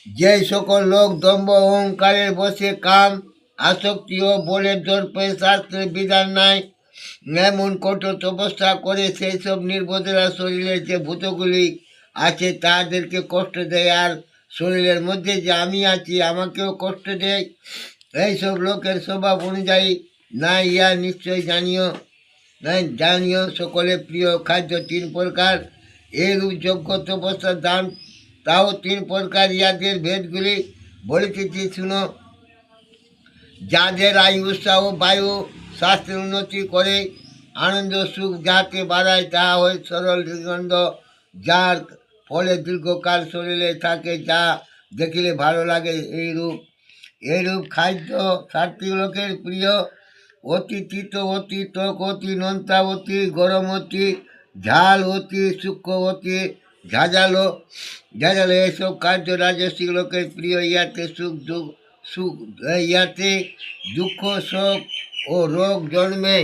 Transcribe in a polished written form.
যে সকল লোক দম্ভ অহংকারের বসে কাম আসক্তি ও বলের দর্পে শাস্ত্রের বিধান নাই এমন কঠোর তপস্যা করে সেই সব নির্বোধেরা শরীরের যে ভূতগুলি আছে তাদেরকে কষ্ট দেয়, আর শরীরের মধ্যে যে আমি আছি আমাকেও কষ্ট দেয়। এইসব লোকের স্বভাব অনুযায়ী না ইয়া নিশ্চয় জানিও সকলে প্রিয় খাদ্য তিন প্রকার, এরূপ যোগ্য তপস্যার দান তাও তিন প্রকার। ইয়াদের ভেদগুলি বলিতেছি শুনো। যাদের আয়ু উৎসাহ বায়ু স্বাস্থ্যের উন্নতি করে, আনন্দ সুখ যাতে বাড়ায়, তাহা হয় সরল নির্গন্ধ, যার ফলে দীর্ঘকাল শরীরে থাকে, যা দেখিলে ভালো লাগে। এইরূপ খাদ্য সাত্বিক লোকের প্রিয়। অতি তিত, অতি টক, অতি নোনতা, অতি গরম, অতি ঝাল, অতি সূক্ষ্ম, অতি ঝাঁঝালো এসব খাদ্য রাজস্বিক লোকের প্রিয়। ইয়াতে দুঃখ শোক ও রোগ জন্মে।